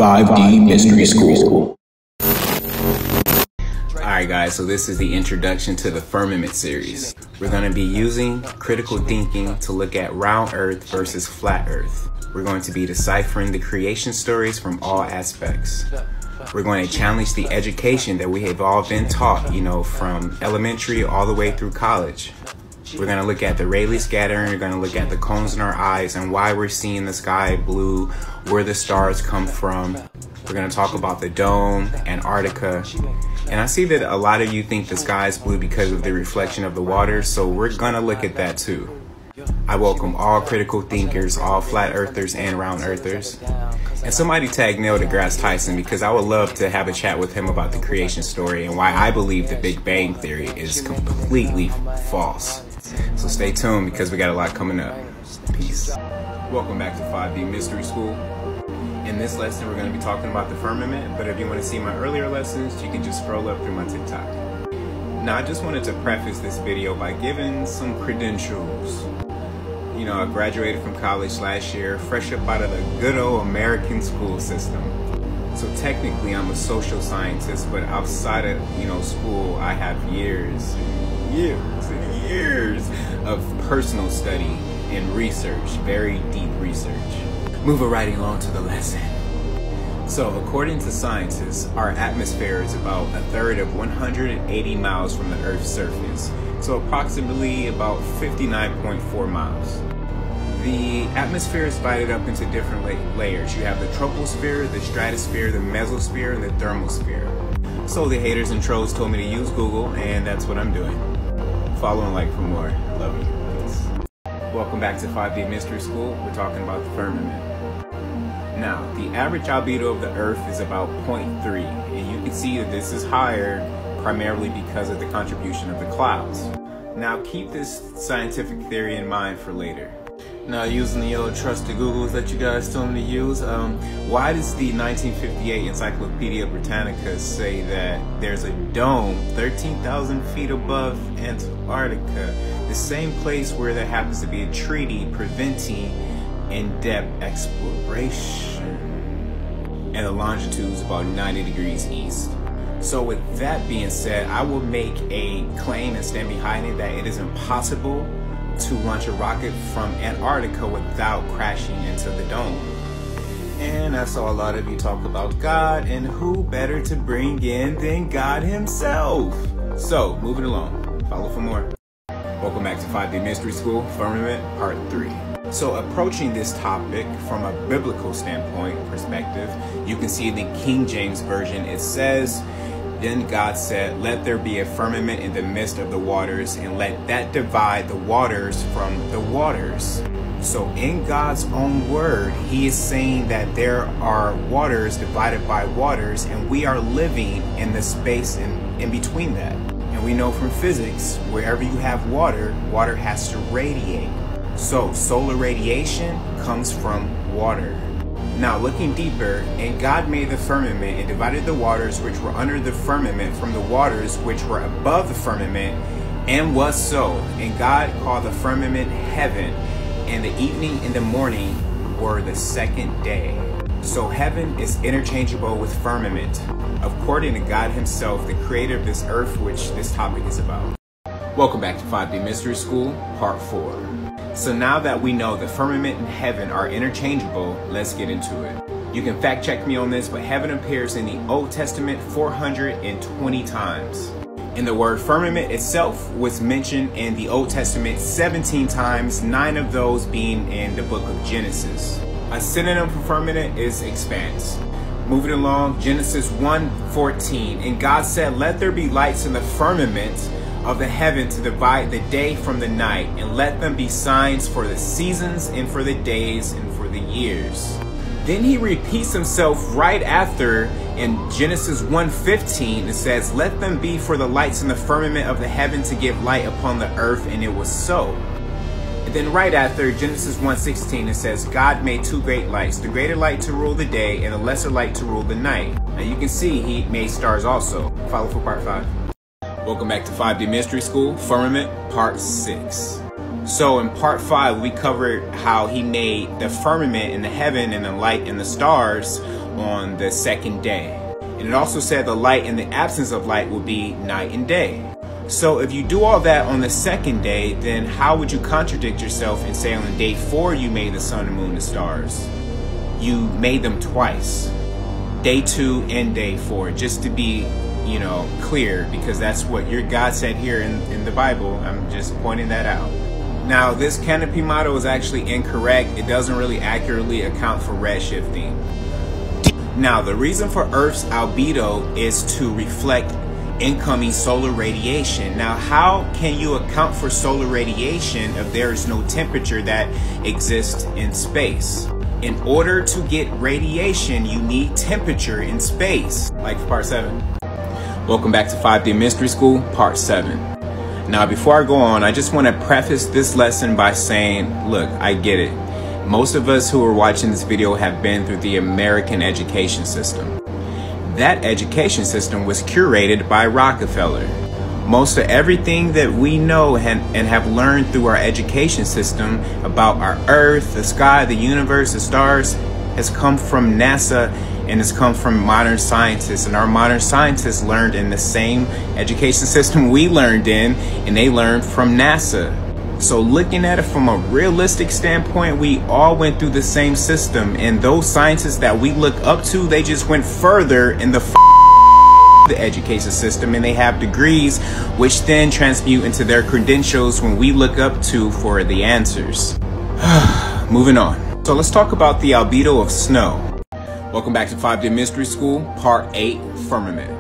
5D Mystery School. Alright guys, so this is the introduction to the Firmament series. We're going to be using critical thinking to look at round earth versus flat earth. We're going to be deciphering the creation stories from all aspects. We're going to challenge the education that we have all been taught, from elementary all the way through college. We're going to look at the Rayleigh scattering, we're going to look at the cones in our eyes and why we're seeing the sky blue, where the stars come from. We're going to talk about the dome, Antarctica. And I see that a lot of you think the sky is blue because of the reflection of the water, so we're going to look at that too. I welcome all critical thinkers, all flat earthers and round earthers. And somebody tag Neil deGrasse Tyson because I would love to have a chat with him about the creation story and why I believe the Big Bang Theory is completely false. So stay tuned because we got a lot coming up. Peace. Welcome back to 5D Mystery School. In this lesson, we're going to be talking about the firmament, but if you want to see my earlier lessons, you can just scroll up through my TikTok. Now, I just wanted to preface this video by giving some credentials. I graduated from college last year, fresh up out of the good old American school system. So technically, I'm a social scientist, but outside of, school, I have years and years of personal study and research, very deep research. Moving right along to the lesson. So according to scientists, our atmosphere is about a third of 180 miles from the Earth's surface. So approximately about 59.4 miles. The atmosphere is divided up into different layers. You have the troposphere, the stratosphere, the mesosphere, and the thermosphere. So the haters and trolls told me to use Google, and that's what I'm doing. Follow and like for more. Love you. Peace. Welcome back to 5D Mystery School. We're talking about the firmament. Now, the average albedo of the Earth is about 0.3, and you can see that this is higher primarily because of the contribution of the clouds. Now, keep this scientific theory in mind for later. Now, using the old trusted Googles that you guys told me to use, why does the 1958 Encyclopedia Britannica say that there's a dome 13,000 feet above Antarctica, the same place where there happens to be a treaty preventing in-depth exploration, and the longitude is about 90 degrees east? So with that being said, I will make a claim and stand behind it that it is impossible to launch a rocket from Antarctica without crashing into the dome. And I saw a lot of you talk about God, and who better to bring in than God himself? So, moving along, follow for more. Welcome back to 5D Mystery School, Firmament, Part 3. So approaching this topic from a biblical standpoint perspective, you can see in the King James Version, it says, "Then God said, let there be a firmament in the midst of the waters, and let that divide the waters from the waters." So in God's own word, he is saying that there are waters divided by waters, and we are living in the space in between that. And we know from physics, wherever you have water, water has to radiate. So solar radiation comes from water. Now looking deeper, and God made the firmament and divided the waters which were under the firmament from the waters which were above the firmament, and was so. And God called the firmament heaven, and the evening and the morning were the second day. So heaven is interchangeable with firmament, according to God himself, the creator of this earth, which this topic is about. Welcome back to 5D Mystery School, Part 4. So now that we know the firmament and heaven are interchangeable, let's get into it. You can fact check me on this, but heaven appears in the Old Testament 420 times. And the word firmament itself was mentioned in the Old Testament 17 times, 9 of those being in the book of Genesis. A synonym for firmament is expanse. Moving along, Genesis 1:14, and God said, let there be lights in the firmament of the heaven to divide the day from the night, and let them be signs for the seasons and for the days and for the years. Then he repeats himself right after in Genesis 1:15. It says, let them be for the lights in the firmament of the heaven to give light upon the earth, and it was so. And then right after Genesis 1:16, it says, God made two great lights, the greater light to rule the day and the lesser light to rule the night. Now you can see he made stars also. Follow for Part 5. Welcome back to 5D Mystery School, Firmament, Part 6. So in part 5, we covered how he made the firmament in the heaven and the light and the stars on the second day. And it also said the light and the absence of light will be night and day. So if you do all that on the second day, then how would you contradict yourself and say on day 4 you made the sun, the moon, and the stars? You made them twice. Day 2 and day 4, just to be, clear, because that's what your God said here in the Bible. I'm just pointing that out. Now, this canopy model is actually incorrect. It doesn't really accurately account for redshifting. Now, the reason for Earth's albedo is to reflect incoming solar radiation. Now, how can you account for solar radiation if there is no temperature that exists in space? In order to get radiation, you need temperature in space, like part 7. Welcome back to 5D Mystery School, part 7. Now, before I go on, I just want to preface this lesson by saying, look, I get it. Most of us who are watching this video have been through the American education system. That education system was curated by Rockefeller. Most of everything that we know and have learned through our education system about our Earth, the sky, the universe, the stars, has come from NASA and has come from modern scientists. And our modern scientists learned in the same education system we learned in, and they learned from NASA. So looking at it from a realistic standpoint, we all went through the same system, and those scientists that we look up to, they just went further in the education system, and they have degrees which then transmute into their credentials when we look up to for the answers. Moving on. So let's talk about the albedo of snow. Welcome back to 5D Mystery School, part 8, firmament.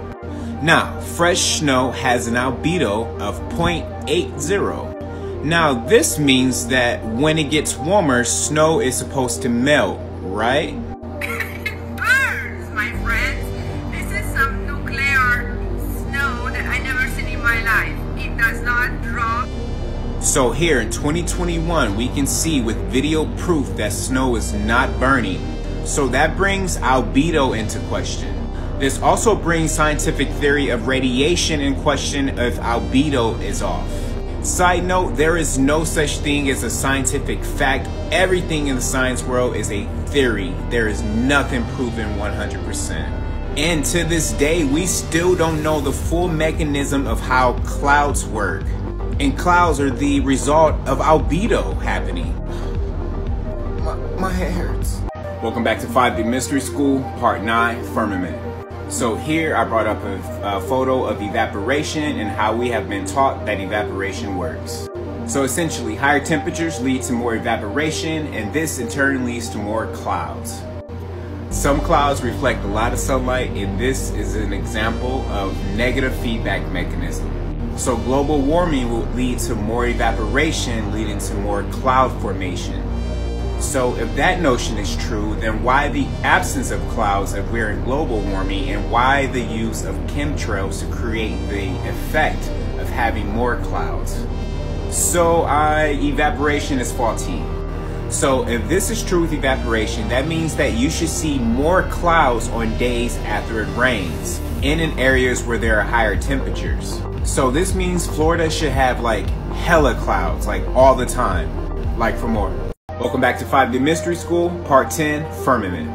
Now, fresh snow has an albedo of 0.80. Now, this means that when it gets warmer, snow is supposed to melt, right? It burns, my friends. This is some nuclear snow that I never seen in my life. It does not drop. So here in 2021, we can see with video proof that snow is not burning. So that brings albedo into question. This also brings scientific theory of radiation in question if albedo is off. Side note, there is no such thing as a scientific fact. Everything in the science world is a theory. There is nothing proven 100%. And to this day, we still don't know the full mechanism of how clouds work. And clouds are the result of albedo happening. My head hurts. Welcome back to 5D Mystery School, part 9, firmament. So here I brought up a photo of evaporation and how we have been taught that evaporation works. So essentially, higher temperatures lead to more evaporation, and this in turn leads to more clouds. Some clouds reflect a lot of sunlight, and this is an example of negative feedback mechanism. So global warming will lead to more evaporation, leading to more cloud formation. So if that notion is true, then why the absence of clouds if we're in global warming, and why the use of chemtrails to create the effect of having more clouds? So evaporation is faulty. So if this is true with evaporation, that means that you should see more clouds on days after it rains and in areas where there are higher temperatures. So this means Florida should have like hella clouds, like all the time, like for more. Welcome back to 5D Mystery School, part 10, firmament.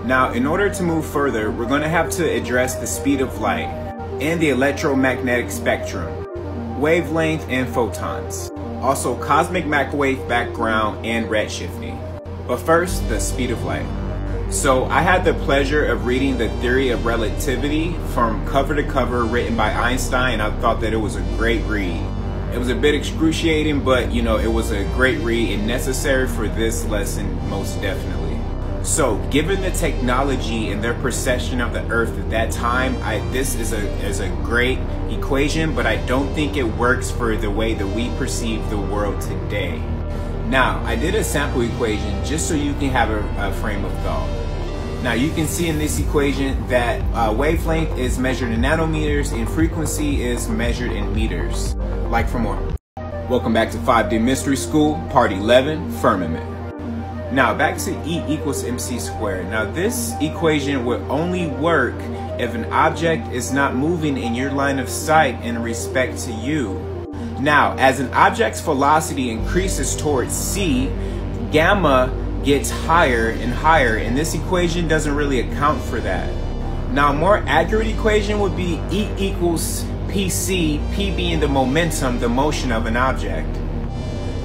Now, in order to move further, we're going to have to address the speed of light and the electromagnetic spectrum, wavelength and photons, also cosmic microwave background and redshifting. But first, the speed of light. So I had the pleasure of reading The Theory of Relativity from cover to cover, written by Einstein. I thought that it was a great read. It was a bit excruciating, but it was a great read and necessary for this lesson, most definitely. So given the technology and their perception of the Earth at that time, this is a great equation, but I don't think it works for the way that we perceive the world today. Now, I did a sample equation just so you can have a frame of thought. Now you can see in this equation that wavelength is measured in nanometers and frequency is measured in meters. Like for more. Welcome back to 5D Mystery School, part 11, firmament. Now back to E equals mc squared. Now this equation will only work if an object is not moving in your line of sight in respect to you. Now, as an object's velocity increases towards c, gamma gets higher and higher, and this equation doesn't really account for that. Now, a more accurate equation would be E equals pc, p being the momentum, the motion of an object.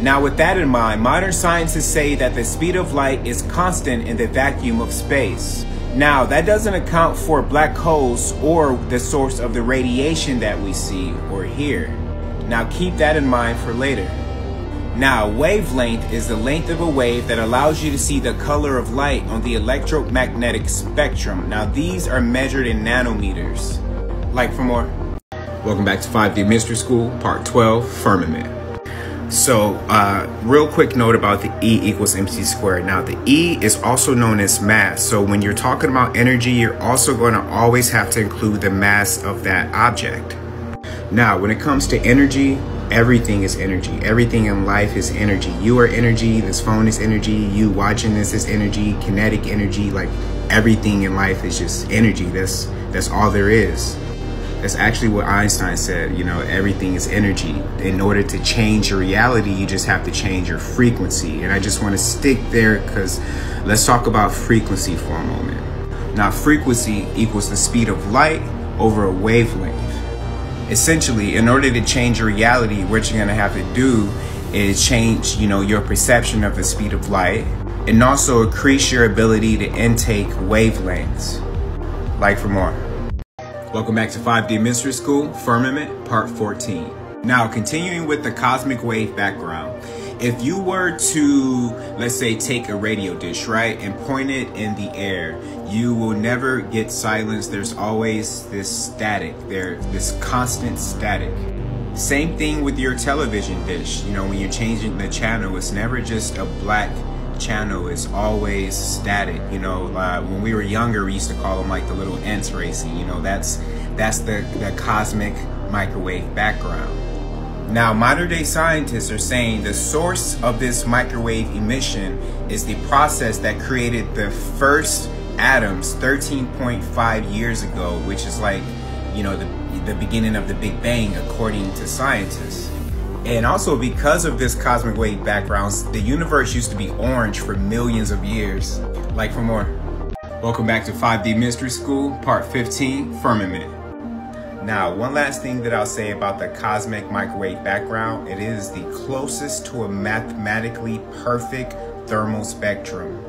Now, with that in mind, modern scientists say that the speed of light is constant in the vacuum of space. Now, that doesn't account for black holes or the source of the radiation that we see or hear. Now, keep that in mind for later. Now, wavelength is the length of a wave that allows you to see the color of light on the electromagnetic spectrum. Now, these are measured in nanometers. Like for more. Welcome back to 5D Mystery School, Part 12, Firmament. So, real quick note about the E equals mc squared. Now, the E is also known as mass. So when you're talking about energy, you're also going to always have to include the mass of that object. Now, when it comes to energy, everything is energy. Everything in life is energy. You are energy. This phone is energy. You watching this is energy. Kinetic energy. Like everything in life is just energy. That's all there is. That's actually what Einstein said. You know, everything is energy. In order to change your reality, you just have to change your frequency. And I just want to stick there because let's talk about frequency for a moment. Now, frequency equals the speed of light over a wavelength. Essentially, in order to change your reality, what you're going to have to do is change, your perception of the speed of light and also increase your ability to intake wavelengths. Like for more. Welcome back to 5D Mystery School, Firmament, Part 14. Now, continuing with the cosmic wave background. If you were to, let's say, take a radio dish, right, and point it in the air, you will never get silence. There's always this static, this constant static. Same thing with your television dish. When you're changing the channel, it's never just a black channel, it's always static. When we were younger, we used to call them like the little ants racing. That's the cosmic microwave background. Now, modern day scientists are saying the source of this microwave emission is the process that created the first atoms 13.5 years ago, which is like, the beginning of the Big Bang, according to scientists. And also because of this cosmic wave backgrounds, the universe used to be orange for millions of years. Like for more. Welcome back to 5D Mystery School, Part 15, Firmament. Now, one last thing that I'll say about the cosmic microwave background, it is the closest to a mathematically perfect thermal spectrum.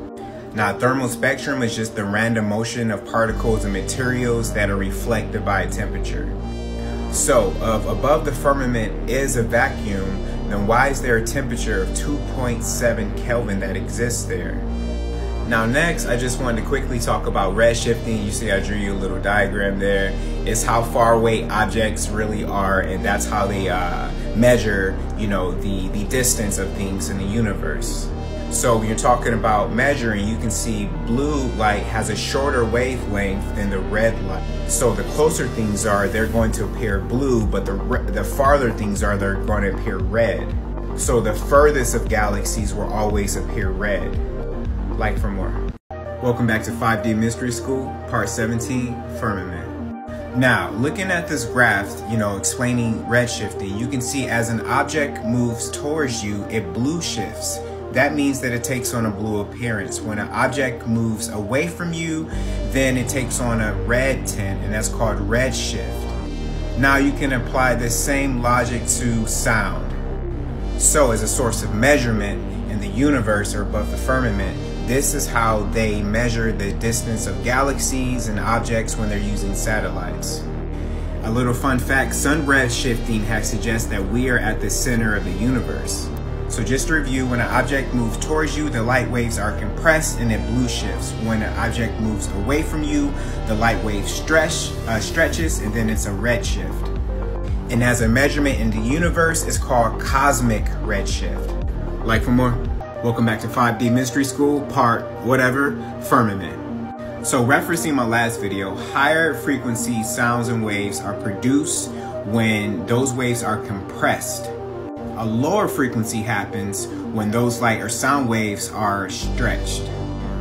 Now, thermal spectrum is just the random motion of particles and materials that are reflected by a temperature. So, if above the firmament is a vacuum, then why is there a temperature of 2.7 Kelvin that exists there? Now next, I just wanted to quickly talk about redshifting. You see I drew you a little diagram there. It's how far away objects really are, and that's how they measure, the distance of things in the universe. So when you're talking about measuring, you can see blue light has a shorter wavelength than the red light. So the closer things are, they're going to appear blue, but the farther things are, they're going to appear red. So the furthest of galaxies will always appear red. Like for more. Welcome back to 5D Mystery School, Part 17, Firmament. Now, looking at this graph, explaining redshifting, you can see as an object moves towards you, it blue shifts. That means that it takes on a blue appearance. When an object moves away from you, then it takes on a red tint, and that's called redshift. Now you can apply this same logic to sound. So as a source of measurement in the universe or above the firmament, this is how they measure the distance of galaxies and objects when they're using satellites. A little fun fact, sun redshifting has suggested that we are at the center of the universe. So just to review, when an object moves towards you, the light waves are compressed and it blue shifts. When an object moves away from you, the light wave stretches and then it's a red shift. And as a measurement in the universe, it's called cosmic redshift. Like for more? Welcome back to 5D Mystery School, Part whatever, Firmament. So referencing my last video, higher frequency sounds and waves are produced when those waves are compressed. A lower frequency happens when those light or sound waves are stretched.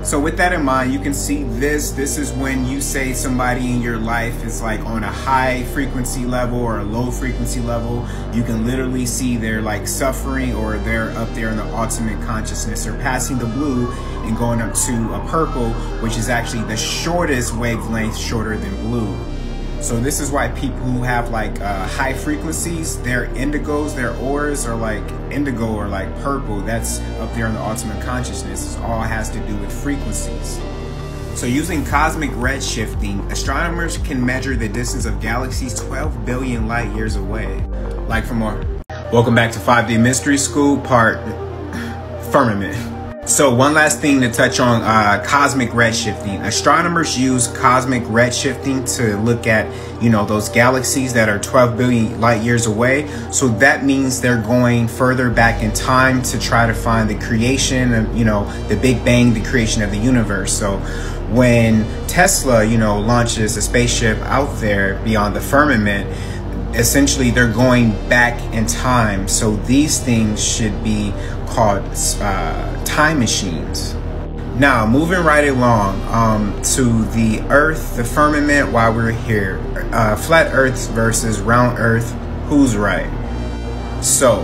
So with that in mind, you can see this is when you say somebody in your life is like on a high frequency level or a low frequency level. You can literally see they're like suffering, or they're up there in the ultimate consciousness, or passing the blue and going up to a purple, which is actually the shortest wavelength, shorter than blue. So this is why people who have like high frequencies, their indigos, their auras are like indigo or like purple. That's up there in the ultimate consciousness. It all has to do with frequencies. So using cosmic redshifting, astronomers can measure the distance of galaxies 12 billion light years away. Like for more. Welcome back to 5D Mystery School, part Firmament. So one last thing to touch on cosmic redshifting. Astronomers use cosmic redshifting to look at, you know, those galaxies that are 12 billion light years away. So that means they're going further back in time to try to find the creation of, you know, the Big Bang, the creation of the universe. So when Tesla, you know, launches a spaceship out there beyond the firmament, essentially they're going back in time. So these things should be called time machines. Now moving right along to the earth, the firmament, while we're here, flat earth versus round earth, who's right? So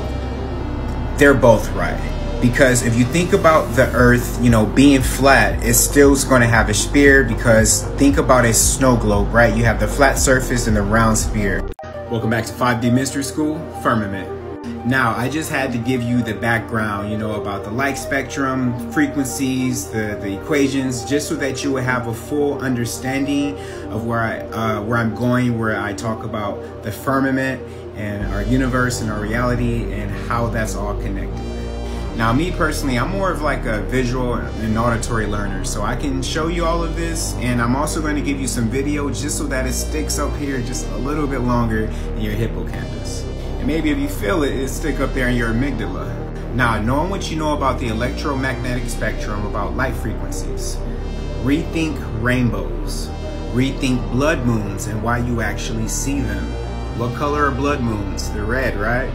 they're both right, because if you think about the earth, you know, being flat, it's still going to have a sphere, because think about a snow globe, right? You have the flat surface and the round sphere. Welcome back to 5D Mystery School, Firmament. Now, I just had to give you the background, you know, about the light spectrum, frequencies, the equations, just so that you would have a full understanding of where I'm going, where I talk about the firmament and our universe and our reality and how that's all connected. Now, me personally, I'm more of like a visual and auditory learner, so I can show you all of this, and I'm also going to give you some video just so that it sticks up here just a little bit longer in your hippocampus. And maybe if you feel it, it'll stick up there in your amygdala. Now, knowing what you know about the electromagnetic spectrum, about light frequencies, rethink rainbows, rethink blood moons and why you actually see them. What color are blood moons? They're red, right?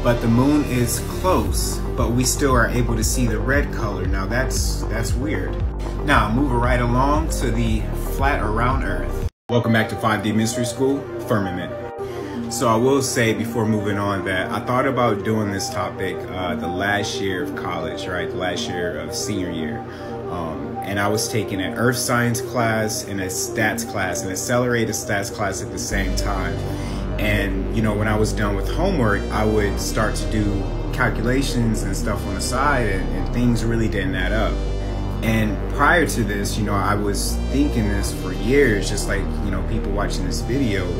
But the moon is close, but we still are able to see the red color. Now that's weird. Now moving right along to the flat or round earth. Welcome back to 5D Mystery School, Firmament. So I will say before moving on that I thought about doing this topic the last year of college, right? The last year of senior year. And I was taking an earth science class and a stats class, an accelerated stats class at the same time. And, you know, when I was done with homework, I would start to do calculations and stuff on the side, and things really didn't add up. And prior to this, you know, I was thinking this for years, just like, you know, people watching this video,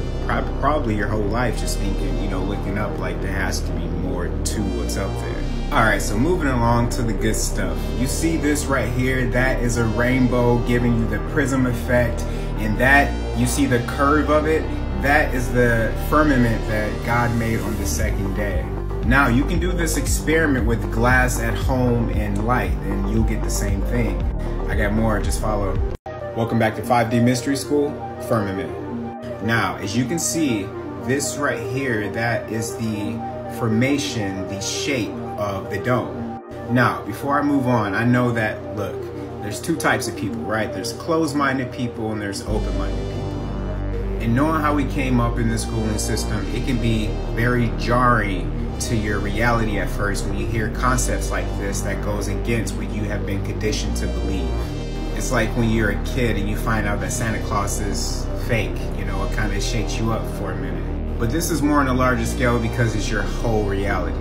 probably your whole life, just thinking, you know, looking up like there has to be more to what's up there. All right, so moving along to the good stuff. You see this right here, that is a rainbow giving you the prism effect, and that, you see the curve of it, that is the firmament that God made on the second day. Now you can do this experiment with glass at home and light, and you'll get the same thing. I got more, just follow. Welcome back to 5D Mystery School, Firmament. Now, as you can see, this right here, that is the formation, the shape of the dome. Now, before I move on, I know that, look, there's two types of people, right? There's closed-minded people and there's open-minded people. And knowing how we came up in the schooling system, it can be very jarring to your reality at first when you hear concepts like this that goes against what you have been conditioned to believe. It's like when you're a kid and you find out that Santa Claus is fake, you know, it kind of shakes you up for a minute. But this is more on a larger scale because it's your whole reality.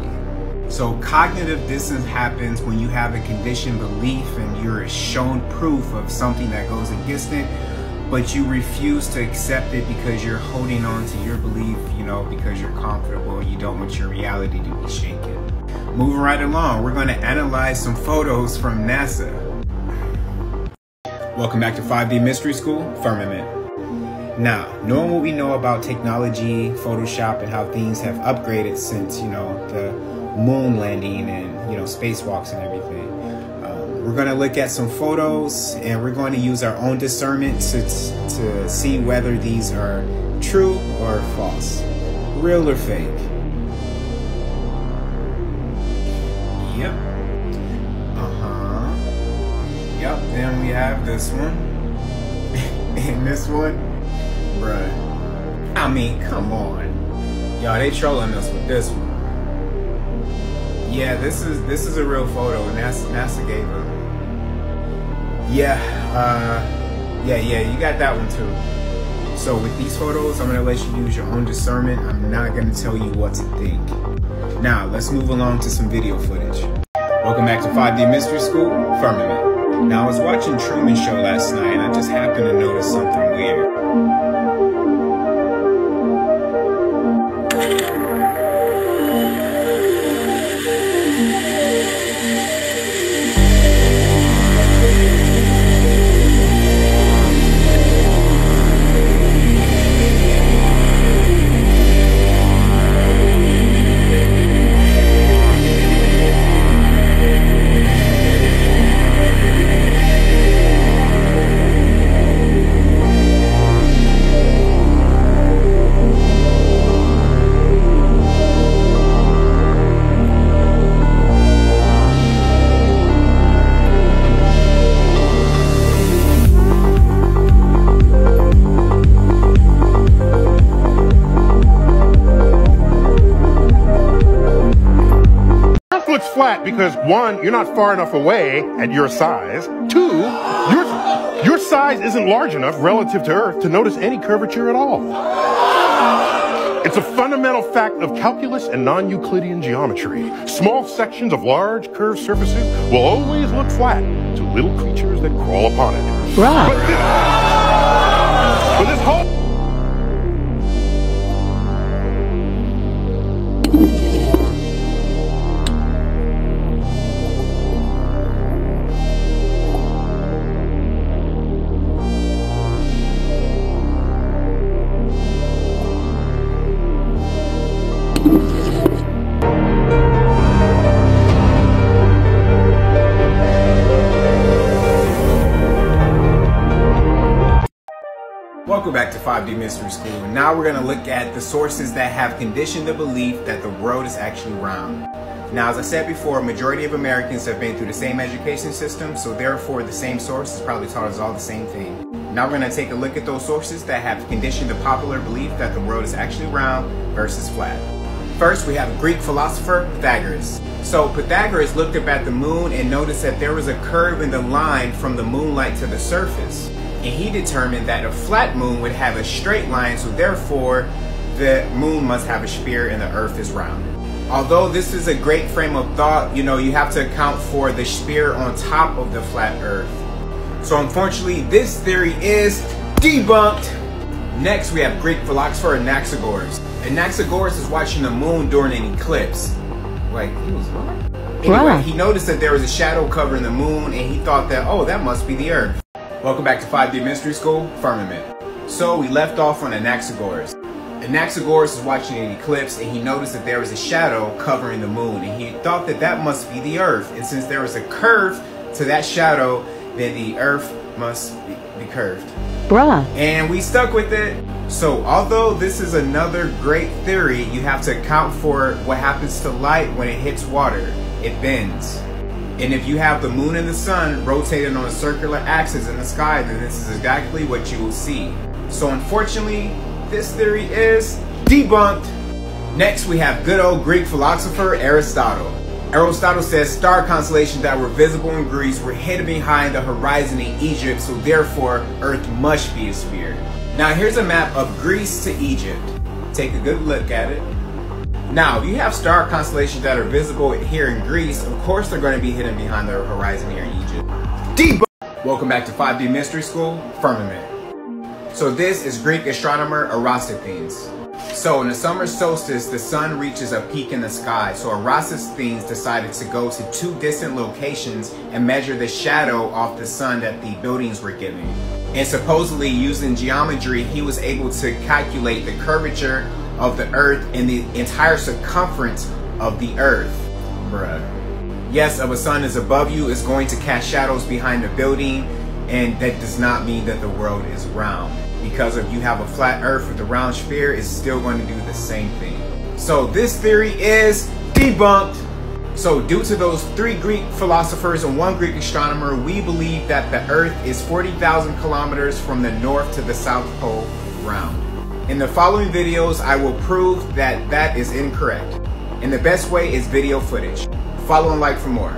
So cognitive dissonance happens when you have a conditioned belief and you're shown proof of something that goes against it, but you refuse to accept it because you're holding on to your belief, you know, because you're comfortable, you don't want your reality to be shaken. Moving right along, we're going to analyze some photos from NASA. Welcome back to 5D Mystery School, Firmament. Now, knowing what we know about technology, Photoshop, and how things have upgraded since, you know, the moon landing and, you know, spacewalks and everything. We're going to look at some photos and we're going to use our own discernment to see whether these are true or false, real or fake. Yep. Yep, then we have this one. And this one, bruh. I mean, come on. Y'all, they trolling us with this one. Yeah, this is a real photo. NASA gave them. Yeah, you got that one too. So with these photos, I'm gonna let you use your own discernment. I'm not gonna tell you what to think. Now, let's move along to some video footage. Welcome back to 5D Mystery School, Firmament. Now, I was watching Truman Show last night and I just happened to notice something weird. Flat because one, you're not far enough away at your size. Two, your size isn't large enough relative to Earth to notice any curvature at all. It's a fundamental fact of calculus and non-Euclidean geometry. Small sections of large curved surfaces will always look flat to little creatures that crawl upon it. Right. But this whole Welcome back to 5D Mystery School, and now we're going to look at the sources that have conditioned the belief that the world is actually round. Now, as I said before, a majority of Americans have been through the same education system, so therefore the same sources probably taught us all the same thing. Now we're going to take a look at those sources that have conditioned the popular belief that the world is actually round versus flat. First, we have Greek philosopher Pythagoras. So Pythagoras looked up at the moon and noticed that there was a curve in the line from the moonlight to the surface. And he determined that a flat moon would have a straight line, so therefore the moon must have a sphere and the earth is round. Although this is a great frame of thought, you have to account for the sphere on top of the flat earth. So unfortunately, this theory is debunked. Next, we have Greek philosopher Anaxagoras. Anaxagoras is watching the moon during an eclipse. Like, he was what? Anyway, he noticed that there was a shadow covering the moon and he thought that, oh, that must be the earth. Welcome back to 5D Mystery School, Firmament. So we left off on Anaxagoras. Anaxagoras is watching an eclipse and he noticed that there was a shadow covering the moon and he thought that that must be the earth. And since there was a curve to that shadow, then the earth must be curved. Bruh. And we stuck with it. So although this is another great theory, you have to account for what happens to light when it hits water. It bends. And if you have the moon and the sun rotating on a circular axis in the sky, then this is exactly what you will see. So unfortunately, this theory is debunked. Next, we have good old Greek philosopher Aristotle. Aristotle says star constellations that were visible in Greece were hidden behind the horizon in Egypt, so therefore Earth must be a sphere. Now here's a map of Greece to Egypt. Take a good look at it. Now, if you have star constellations that are visible here in Greece, of course they're going to be hidden behind the horizon here in Egypt. Debunked! Welcome back to 5D Mystery School, Firmament. So this is Greek astronomer Eratosthenes. So in the summer solstice, the sun reaches a peak in the sky. So Eratosthenes decided to go to two distant locations and measure the shadow off the sun that the buildings were giving. And supposedly using geometry, he was able to calculate the curvature of the earth and the entire circumference of the earth. Bruh. Yes, if a sun is above you, it's going to cast shadows behind the building, and that does not mean that the world is round. Because if you have a flat earth with a round sphere, it's still going to do the same thing. So this theory is debunked. So due to those 3 Greek philosophers and 1 Greek astronomer, we believe that the Earth is 40,000 kilometers from the North to the South Pole round. In the following videos, I will prove that that is incorrect. And the best way is video footage. Follow and like for more.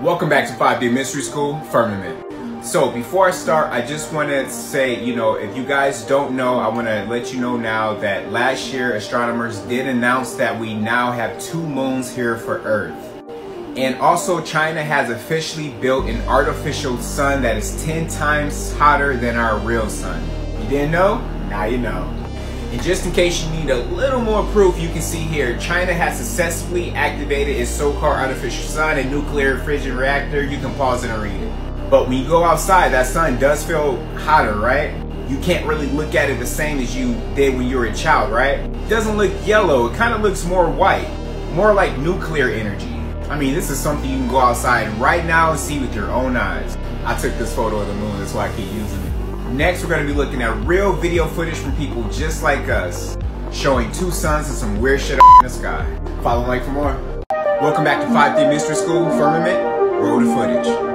Welcome back to 5D Mystery School, Firmament. So before I start, I just want to say, if you guys don't know, I want to let you know now that last year astronomers did announce that we now have 2 moons here for Earth. And also China has officially built an artificial sun that is 10 times hotter than our real sun. You didn't know? Now you know. And just in case you need a little more proof, you can see here, China has successfully activated its so-called artificial sun and nuclear fission reactor. You can pause it and read it. But when you go outside, that sun does feel hotter, right? You can't really look at it the same as you did when you were a child, right? It doesn't look yellow, it kind of looks more white, more like nuclear energy. I mean, this is something you can go outside right now and see with your own eyes. I took this photo of the moon, that's why I keep using it. Next, we're going to be looking at real video footage from people just like us, showing 2 suns and some weird shit in the sky. Follow and like for more. Welcome back to 5D Mystery School, Firmament. Roll the footage.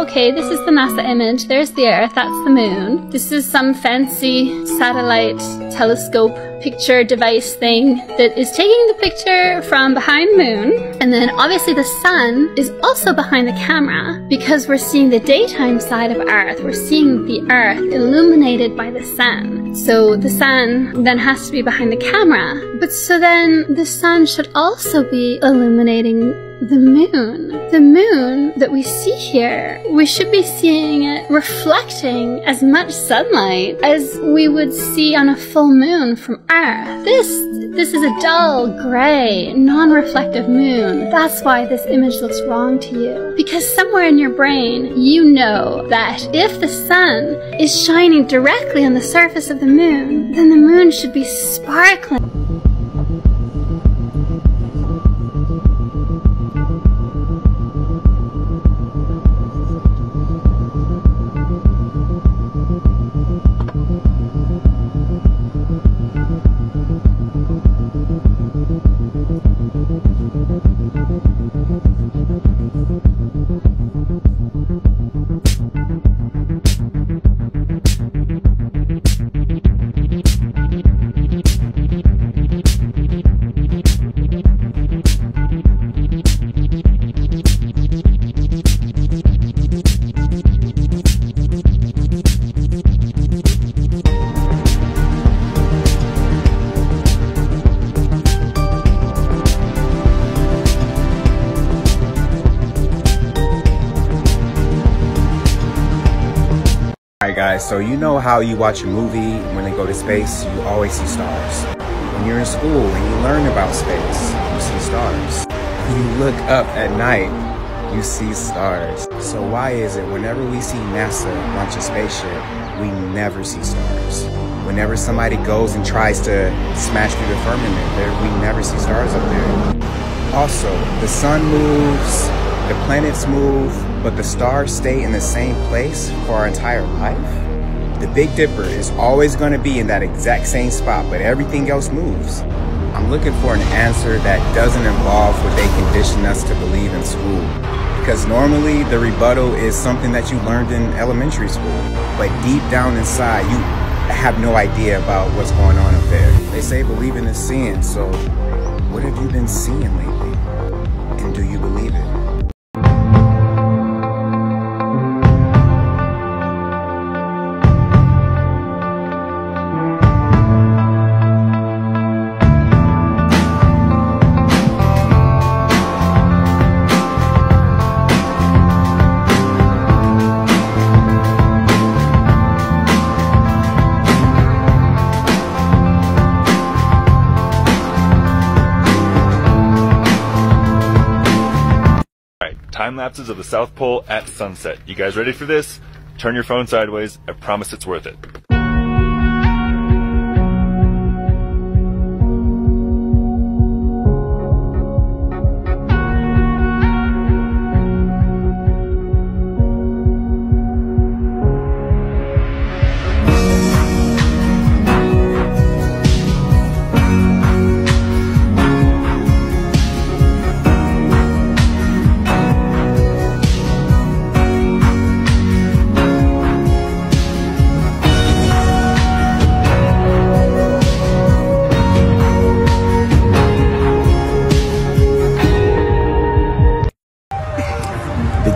Okay, this is the NASA image. There's the Earth, that's the moon. This is some fancy satellite telescope picture device thing that is taking the picture from behind the moon. And then obviously the sun is also behind the camera because we're seeing the daytime side of Earth. We're seeing the Earth illuminated by the sun. So the sun then has to be behind the camera. But so then the sun should also be illuminating the moon. The moon that we see here, we should be seeing it reflecting as much sunlight as we would see on a full moon from Earth. This is a dull, grey, non-reflective moon. That's why this image looks wrong to you. Because somewhere in your brain, you know that if the sun is shining directly on the surface of the moon, then the moon should be sparkling. Alright guys, so you know how you watch a movie when they go to space, you always see stars. When you're in school and you learn about space, you see stars. When you look up at night, you see stars. So why is it whenever we see NASA launch a spaceship, we never see stars? Whenever somebody goes and tries to smash through the firmament, we never see stars up there. Also, the sun moves, the planets move, but the stars stay in the same place for our entire life? The Big Dipper is always going to be in that exact same spot, but everything else moves. I'm looking for an answer that doesn't involve what they condition us to believe in school. Because normally the rebuttal is something that you learned in elementary school, but deep down inside you have no idea about what's going on up there. They say believing is seeing, so what have you been seeing lately? And do you believe it? Time lapses of the South Pole at sunset. You guys ready for this? Turn your phone sideways. I promise it's worth it.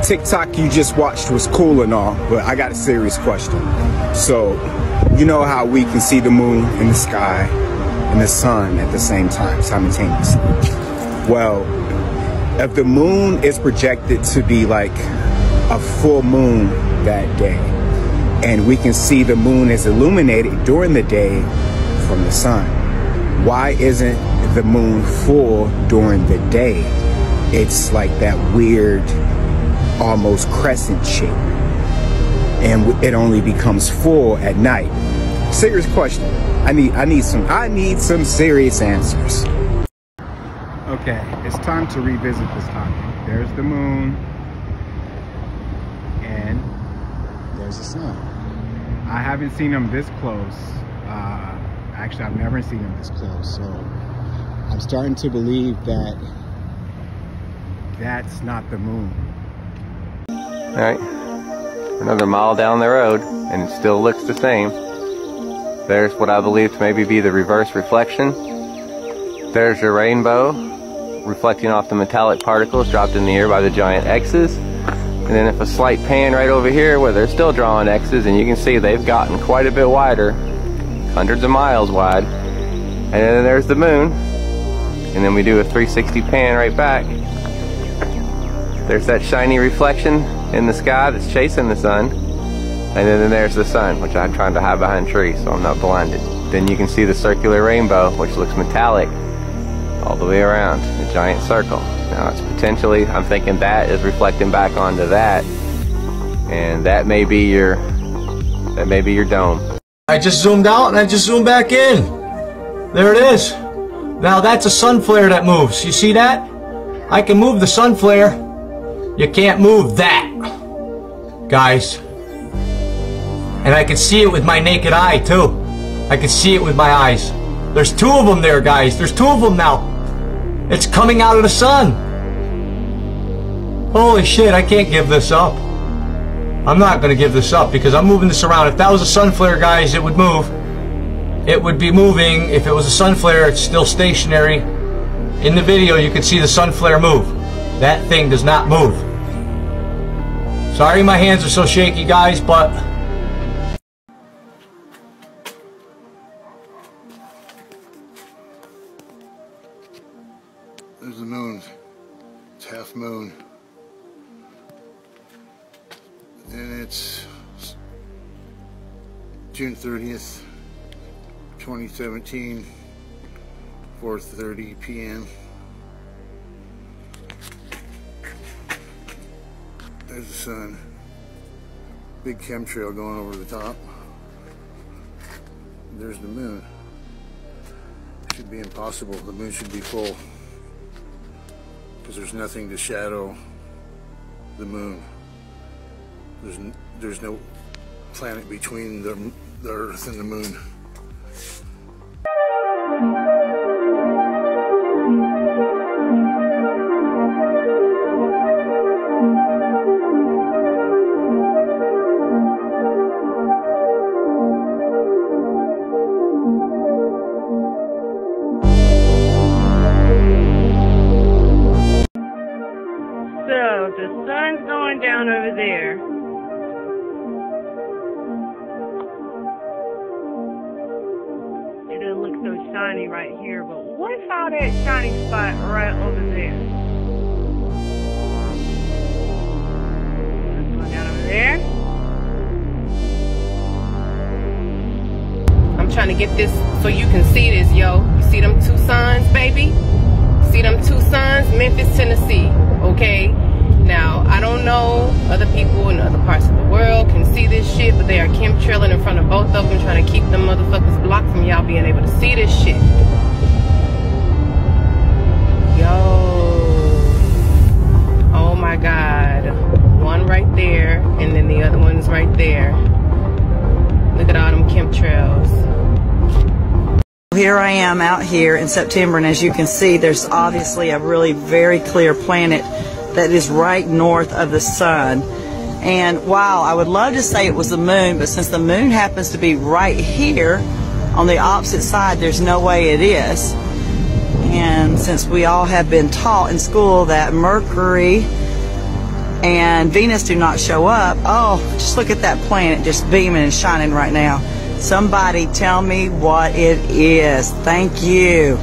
TikTok you just watched was cool and all, but I got a serious question. So, you know how we can see the moon in the sky and the sun at the same time, simultaneously? Well, if the moon is projected to be like a full moon that day, and we can see the moon is illuminated during the day from the sun, why isn't the moon full during the day? It's like that weird almost crescent shape, and it only becomes full at night. Serious question. I need some serious answers. Okay, it's time to revisit this topic. There's the moon and there's the sun. I haven't seen them this close. Actually, I've never seen them this close, so I'm starting to believe that that's not the moon. Alright, another mile down the road, and it still looks the same. There's what I believe to maybe be the reverse reflection. There's your rainbow, reflecting off the metallic particles dropped in the air by the giant X's. And then if a slight pan right over here where they're still drawing X's, and you can see they've gotten quite a bit wider, hundreds of miles wide. And then there's the moon. And then we do a 360 pan right back. There's that shiny reflection in the sky that's chasing the sun, and then there's the sun, which I'm trying to hide behind trees so I'm not blinded. Then you can see the circular rainbow, which looks metallic all the way around, a giant circle. Now it's potentially, I'm thinking that is reflecting back onto that, and that may be your dome. I just zoomed out and I just zoomed back in. There it is. Now that's a sun flare that moves. You see that? I can move the sun flare. You can't move that, guys. And I can see it with my naked eye too. I can see it with my eyes. There's two of them there, guys. There's two of them now. It's coming out of the sun. Holy shit, I can't give this up. I'm not going to give this up because I'm moving this around. If that was a sun flare, guys, it would move. It would be moving. If it was a sun flare, it's still stationary. In the video, you can see the sun flare move. That thing does not move. Sorry my hands are so shaky, guys, but there's the moon. It's half moon. And it's June 30th, 2017, 4:30 p.m. There's the sun. Big chemtrail going over the top. There's the moon. Should be impossible. The moon should be full because there's nothing to shadow the moon. There's no planet between the Earth and the moon. So the sun's going down over there. It doesn't look so shiny right here, but what's all that shiny spot right over there? Sun's going down over there. I'm trying to get this so you can see this, yo. You see them two suns, baby? See them two suns? Memphis, Tennessee. Okay, now I don't know, other people in other parts of the world can see this shit, but they are chemtrailing in front of both of them, trying to keep them motherfuckers blocked from y'all being able to see this shit. Yo, oh my god, one right there and then the other one's right there. Look at all them chemtrails. Here I am out here in September, and as you can see, there's obviously a really very clear planet that is right north of the sun. And wow, I would love to say it was the moon, but since the moon happens to be right here on the opposite side, there's no way it is. And since we all have been taught in school that Mercury and Venus do not show up, oh, just look at that planet just beaming and shining right now. Somebody tell me what it is. Thank you.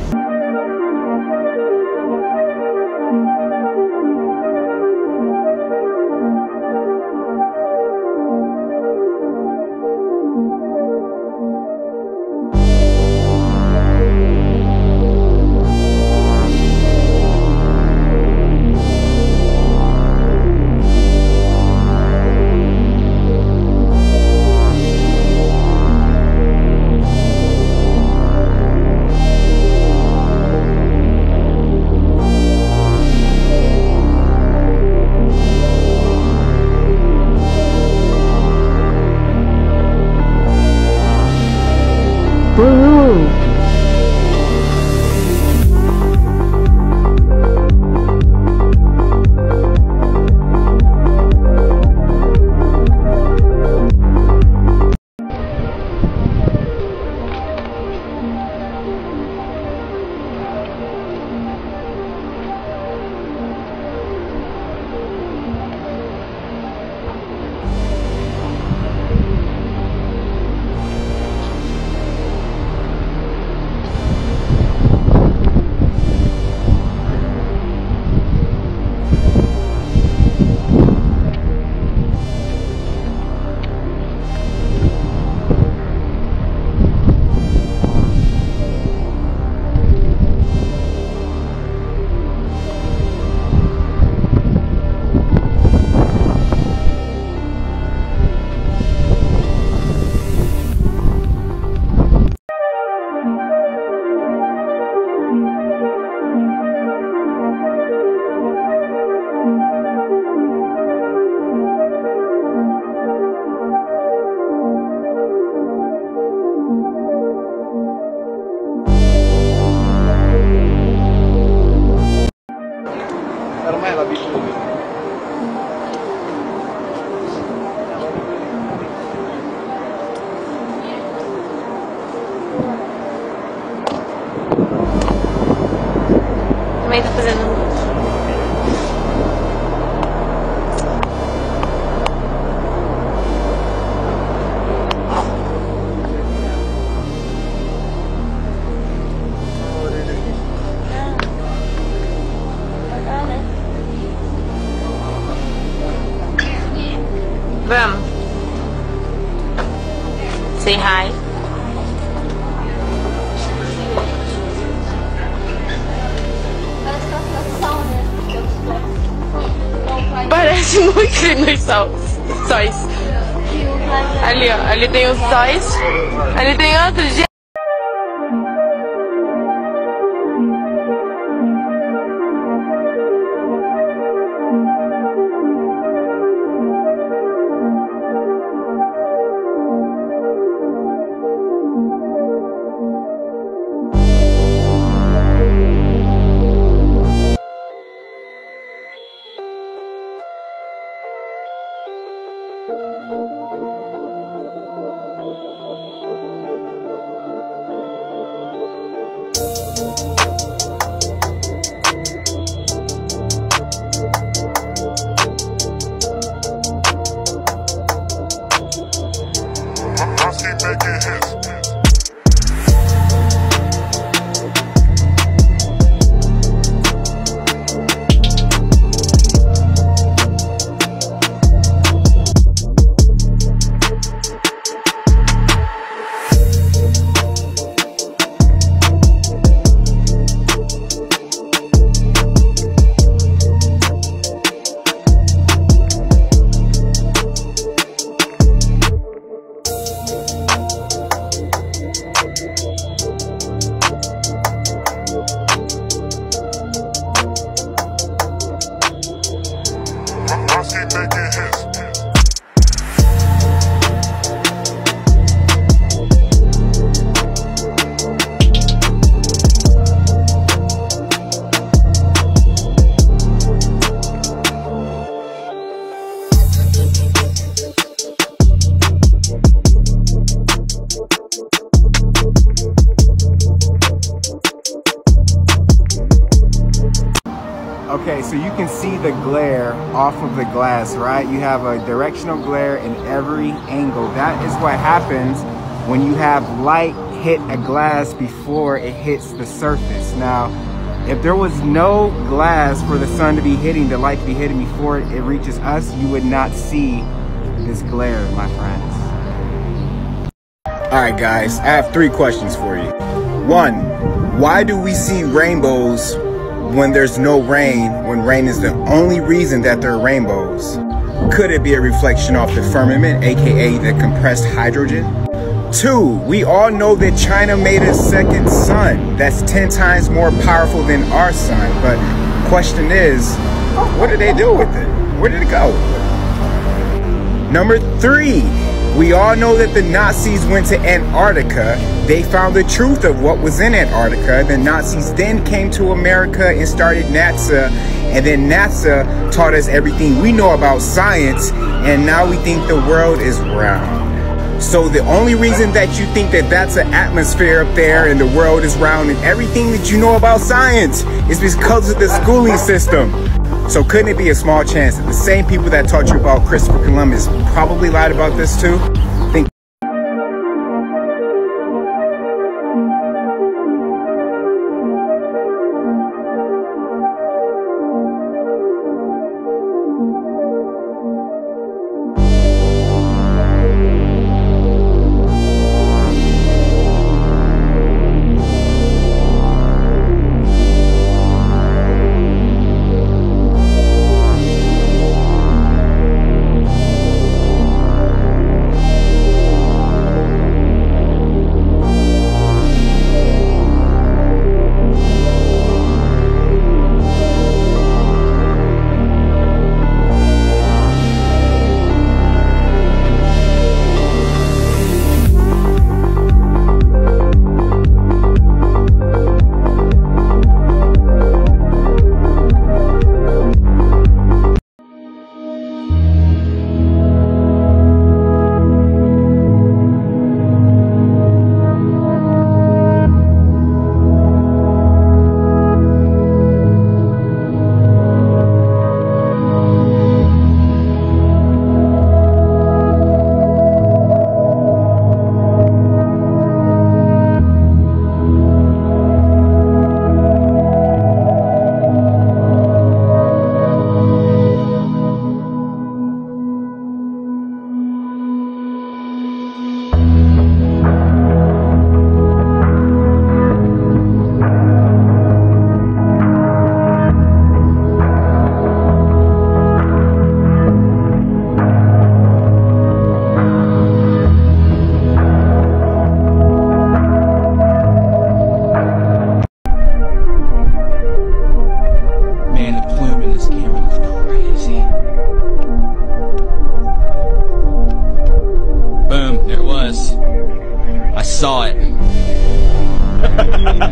Say hi. Parece muito nos sóis. Ali, ó. Ali tem os sóis. Ali tem outros. Okay, so you can see the glare off of the glass, right? You have a directional glare in every angle. That is what happens when you have light hit a glass before it hits the surface. Now, if there was no glass for the sun to be hitting, the light to be hitting before it reaches us, you would not see this glare, my friends. All right, guys, I have 3 questions for you. 1, why do we see rainbows when there's no rain, when rain is the only reason that there are rainbows? Could it be a reflection off the firmament, aka the compressed hydrogen? 2, we all know that China made a second sun that's 10 times more powerful than our sun, but question is, what did they do with it? Where did it go? Number 3, we all know that the Nazis went to Antarctica. They found the truth of what was in Antarctica. The Nazis then came to America and started NASA, and then NASA taught us everything we know about science, and now we think the world is round. So the only reason that you think that that's an atmosphere up there and the world is round and everything that you know about science is because of the schooling system. So couldn't it be a small chance that the same people that taught you about Christopher Columbus probably lied about this too? Think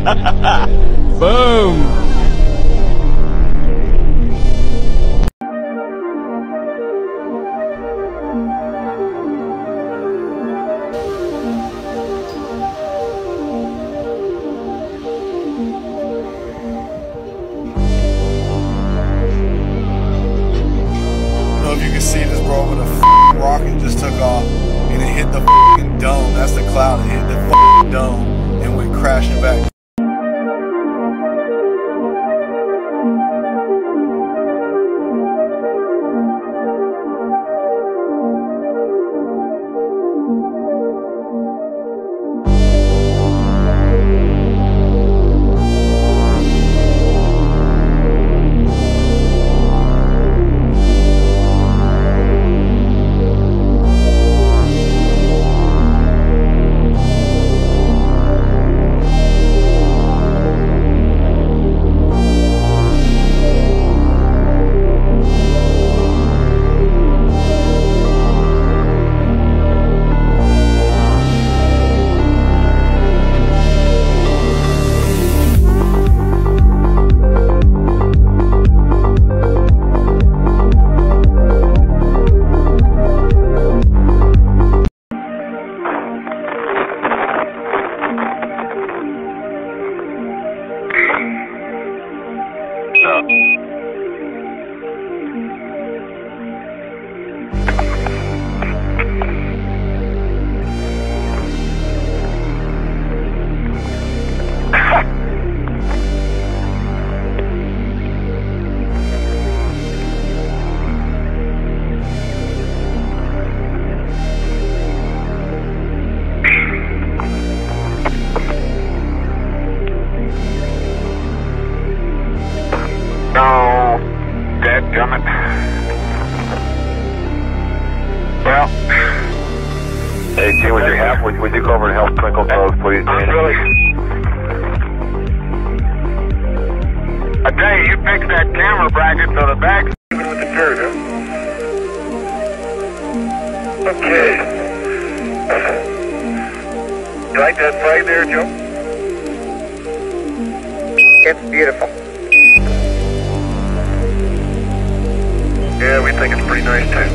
Boom. See this, bro, but a rocket just took off and it hit the dome. That's the cloud. It hit the dome and went crashing back. No, dadgummit. Well, hey, Jim, would you go over and help Twinkle Toes, please? Really? I tell you, you fix that camera bracket so the back's even with the dirt, huh? Okay. You like that flag there, Joe? It's beautiful. Yeah, we think it's pretty nice too.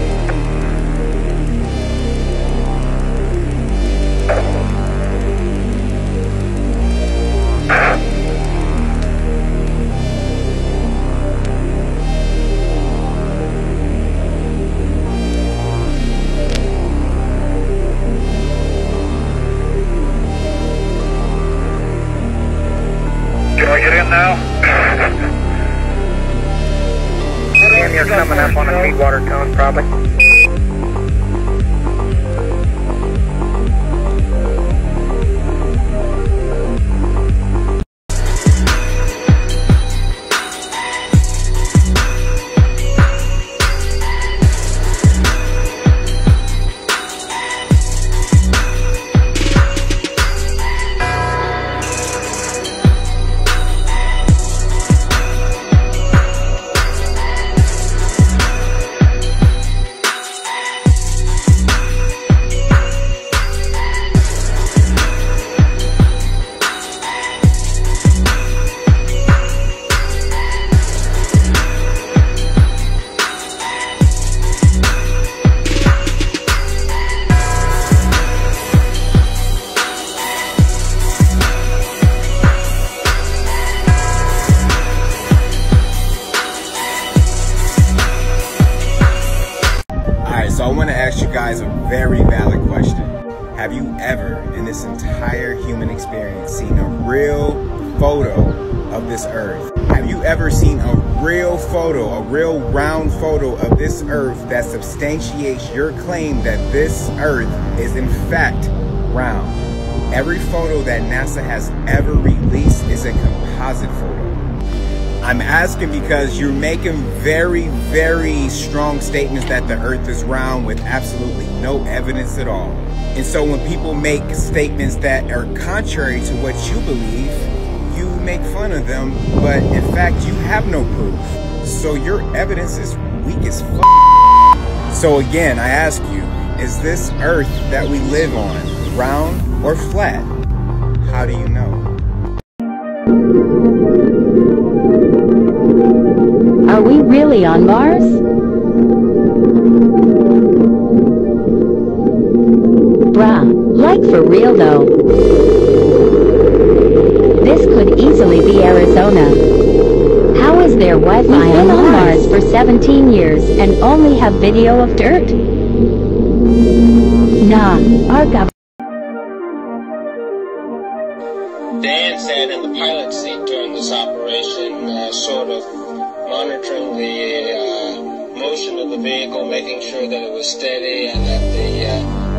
Can we get in now? You're coming up on a feedwater cone, probably. So I want to ask you guys a very valid question. Have you ever, in this entire human experience, seen a real photo of this earth? Have you ever seen a real photo, a real round photo of this earth that substantiates your claim that this earth is in fact round? Every photo that NASA has ever released is a composite photo. I'm asking because you're making very, very strong statements that the earth is round with absolutely no evidence at all. And so when people make statements that are contrary to what you believe, you make fun of them, but in fact you have no proof. So your evidence is weak as f***. So again, I ask you, is this earth that we live on round or flat? How do you know? Really on Mars? Bruh, like for real though. This could easily be Arizona. How is there Wi-Fi on Mars for 17 years and only have video of dirt? Nah, our government. Dan sat in the pilot seat during this operation, sort of monitoring the motion of the vehicle, making sure that it was steady and that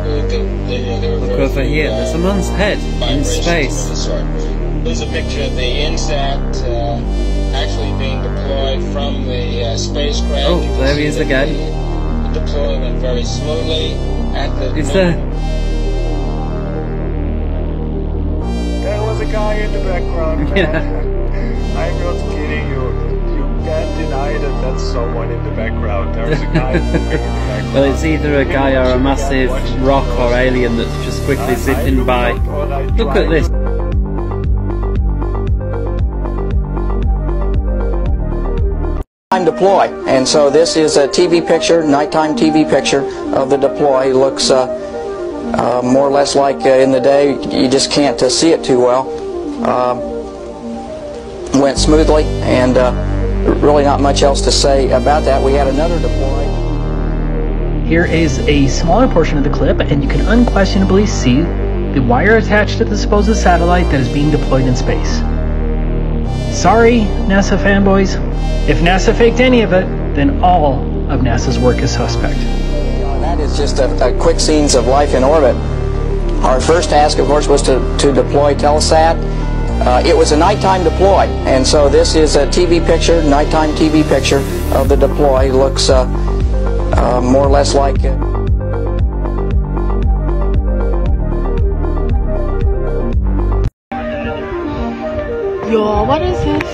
Look over here, there's a man's head in space. Here's a picture of the INSAT actually being deployed from the spacecraft. Oh, there he is again. The deployment very smoothly at the. It's there. There was a guy in the background. Yeah. I'm not kidding you. You can't deny that that's someone in the background. There's a guy in the background. Well, it's either a guy or a massive rock or alien that's just quickly zipping by. Look at this. Deploy, and so this is a TV picture, nighttime TV picture of the deploy. It looks more or less like in the day. You just can't see it too well. Went smoothly, and really not much else to say about that. We had another deploy. Here is a smaller portion of the clip, and you can unquestionably see the wire attached to the supposed satellite that is being deployed in space. Sorry, NASA fanboys. If NASA faked any of it, then all of NASA's work is suspect. That is just a quick scenes of life in orbit. Our first task, of course, was to deploy Telesat. It was a nighttime deploy, and so this is a TV picture, nighttime TV picture of the deploy. It looks more or less like... Yo, what is this?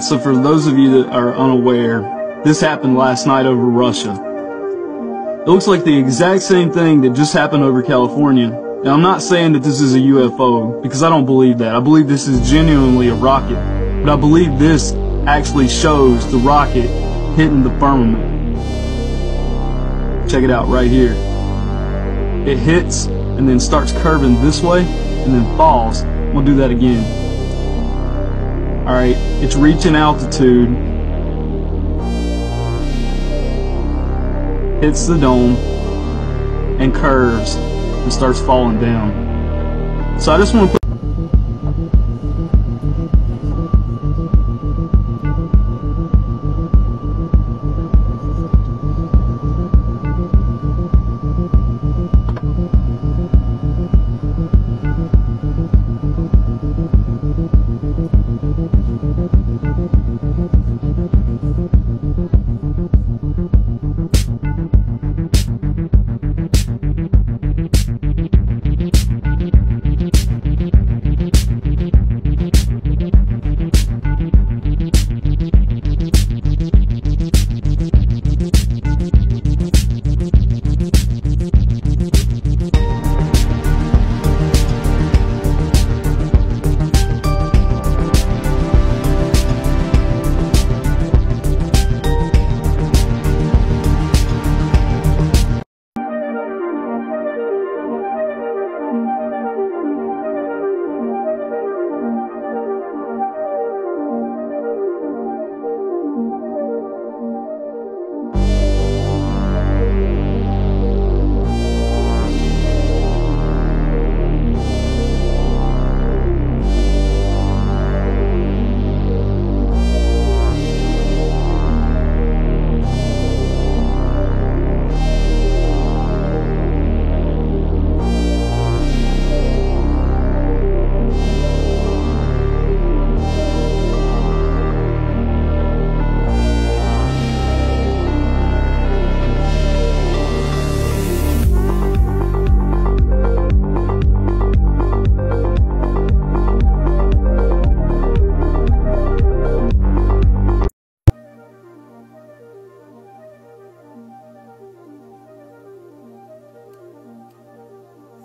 So for those of you that are unaware, this happened last night over Russia. It looks like the exact same thing that just happened over California. Now, I'm not saying that this is a UFO, because I don't believe that. I believe this is genuinely a rocket. But I believe this actually shows the rocket hitting the firmament. Check it out right here. It hits and then starts curving this way and then falls. We'll do that again. Alright, it's reaching altitude. Hits the dome and curves and starts falling down. So I just want to put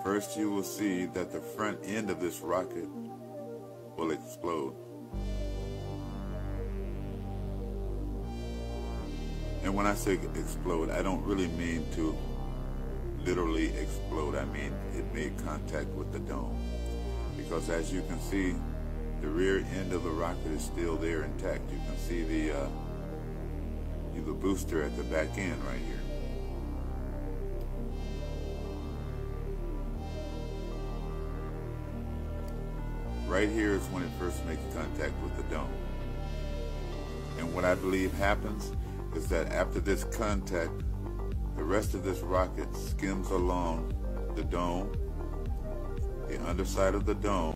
First, you will see that the front end of this rocket will explode. And when I say explode, I don't really mean to literally explode. I mean it made contact with the dome. Because as you can see, the rear end of the rocket is still there intact. You can see the booster at the back end right here. Right here is when it first makes contact with the dome. And what I believe happens is that after this contact, the rest of this rocket skims along the dome, the underside of the dome.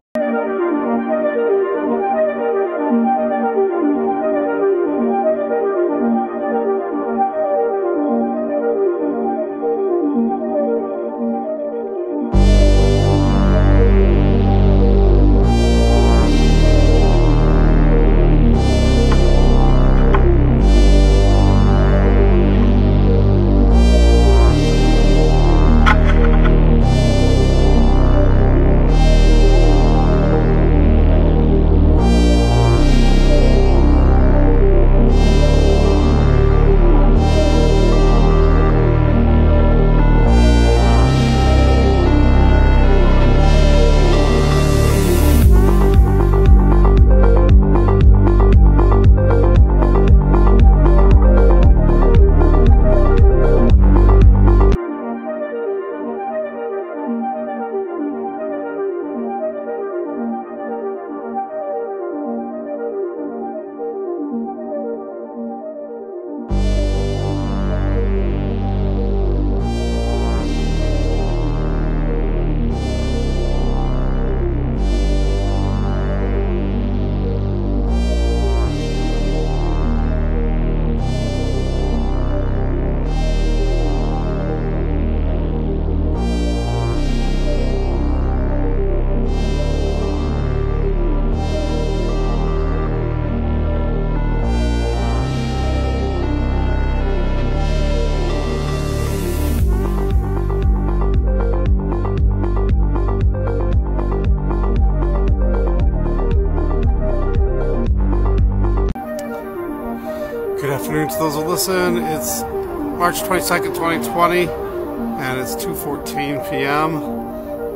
morning to those who listen. It's March 22nd, 2020, and it's 2:14 p.m.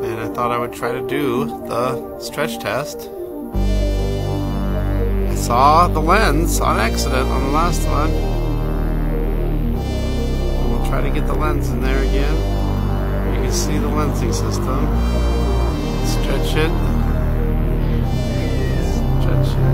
And I thought I would try to do the stretch test. I saw the lens on accident on the last one. And we'll try to get the lens in there again. You can see the lensing system. Stretch it. Stretch it.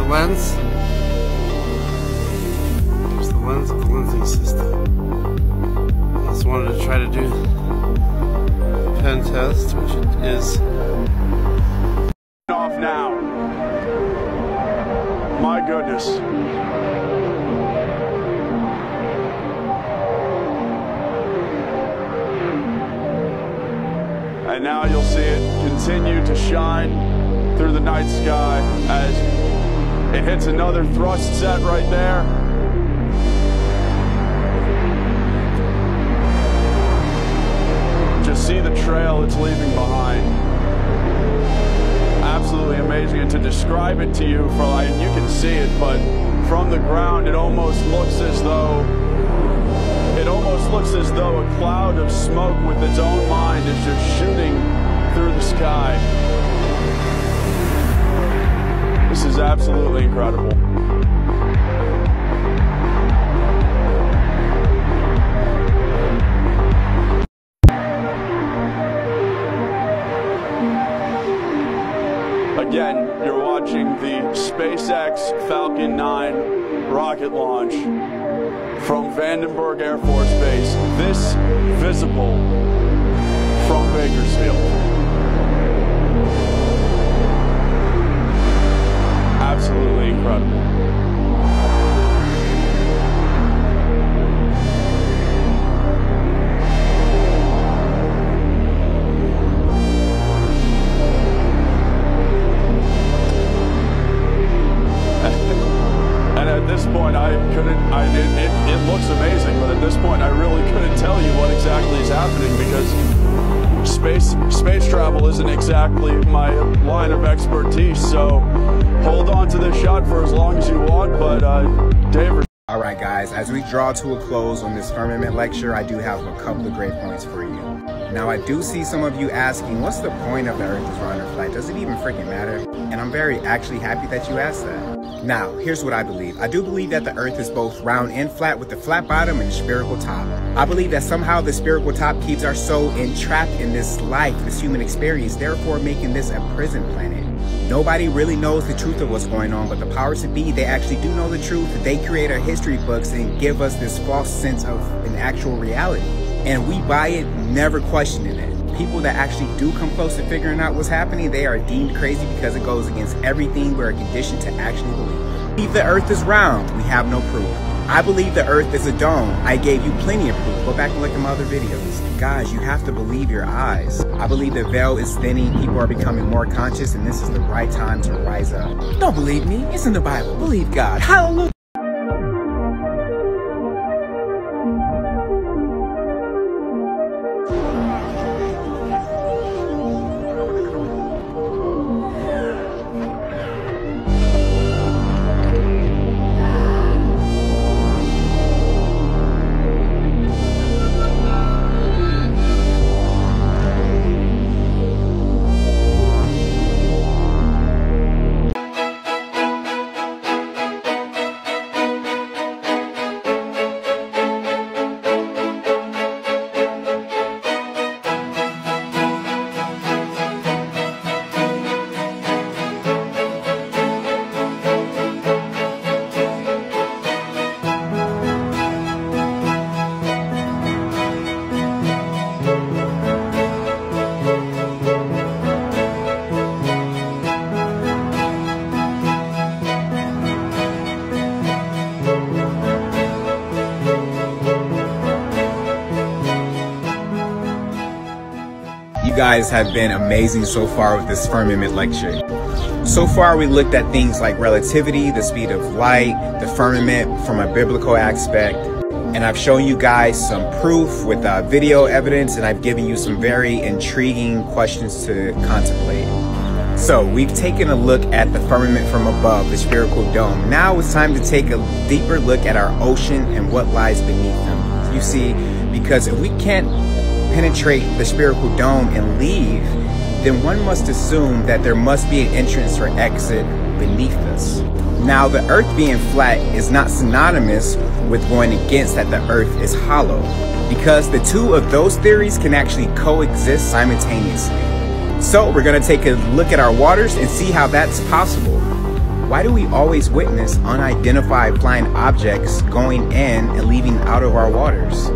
Lens. There's the lens of the lensing system. I just wanted to try to do the pen test, which it is. Off now. My goodness. And now you'll see it continue to shine through the night sky as it hits another thrust set right there. Just see the trail it's leaving behind. Absolutely amazing. And to describe it to you, and you can see it, but from the ground, it almost looks as though a cloud of smoke with its own mind is just shooting through the sky. This is absolutely incredible. Again, you're watching the SpaceX Falcon 9 rocket launch from Vandenberg Air Force Base. This visible from Bakersfield. Absolutely incredible. And at this point, it looks amazing, but at this point, I really couldn't tell you what exactly is happening because space travel isn't exactly my line of expertise, so hold on to this shot for as long as you want, but Dave. Alright guys, as we draw to a close on this firmament lecture, I do have a couple of great points for you. Now I do see some of you asking, what's the point of the Earth is round or flat? Does it even freaking matter? And I'm actually happy that you asked that. Now, here's what I believe. I do believe that the Earth is both round and flat with the flat bottom and the spherical top. I believe that somehow the spherical top keeps our soul entrapped in this life, this human experience, therefore making this a prison planet. Nobody really knows the truth of what's going on, but the powers that be, they actually do know the truth. They create our history books and give us this false sense of an actual reality. And we buy it, never questioning it. People that actually do come close to figuring out what's happening, they are deemed crazy because it goes against everything we're conditioned to actually believe. If the Earth is round, we have no proof. I believe the Earth is a dome. I gave you plenty of proof. Go back and look at my other videos. Guys, you have to believe your eyes. I believe the veil is thinning. People are becoming more conscious, and this is the right time to rise up. Don't believe me? It's in the Bible. Believe God. Hallelujah. You guys have been amazing so far with this firmament lecture. So far we looked at things like relativity, the speed of light, the firmament from a biblical aspect, and I've shown you guys some proof with video evidence, and I've given you some very intriguing questions to contemplate. So we've taken a look at the firmament from above, the spherical dome. Now it's time to take a deeper look at our ocean and what lies beneath them. You see, because if we can't penetrate the spherical dome and leave, then one must assume that there must be an entrance or exit beneath us. Now, the earth being flat is not synonymous with going against that the earth is hollow, because the two of those theories can actually coexist simultaneously. So we're going to take a look at our waters and see how that's possible. Why do we always witness unidentified flying objects going in and leaving out of our waters?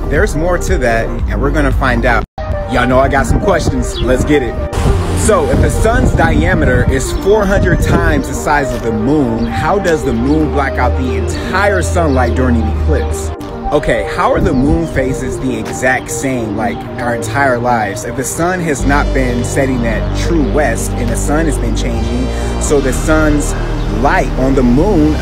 There's more to that, and we're going to find out. Y'all know I got some questions. Let's get it. So if the sun's diameter is 400 times the size of the moon, how does the moon block out the entire sunlight during an eclipse? Okay, how are the moon phases the exact same like our entire lives? If the sun has not been setting at true west and the sun has been changing, so the sun's light on the moon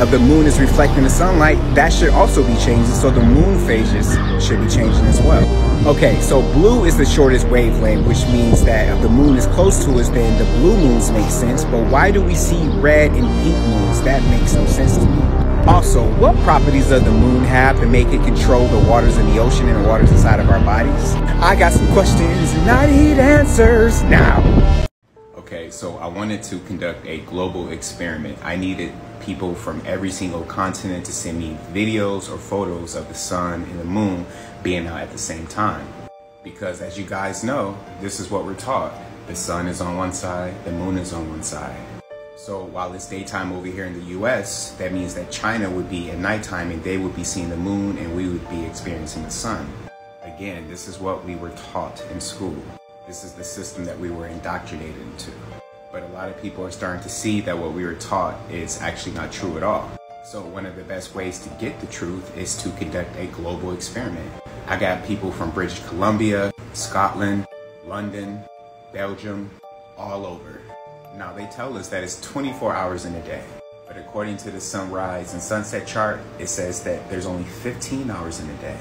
is reflecting the sunlight, that should also be changing, so the moon phases should be changing as well. Okay, so blue is the shortest wavelength, which means that if the moon is close to us, then the blue moons make sense, but why do we see red and pink moons? That makes no sense to me. Also, what properties does the moon have to make it control the waters in the ocean and the waters inside of our bodies? I got some questions and I need answers now. Okay, so I wanted to conduct a global experiment. I needed people from every single continent to send me videos or photos of the sun and the moon being out at the same time. Because as you guys know, this is what we're taught. The sun is on one side, the moon is on one side. So while it's daytime over here in the US, that means that China would be at nighttime and they would be seeing the moon and we would be experiencing the sun. Again, this is what we were taught in school. This is the system that we were indoctrinated into. But a lot of people are starting to see that what we were taught is actually not true at all. So one of the best ways to get the truth is to conduct a global experiment. I got people from British Columbia, Scotland, London, Belgium, all over. Now they tell us that it's 24 hours in a day. But according to the sunrise and sunset chart, it says that there's only 15 hours in a day.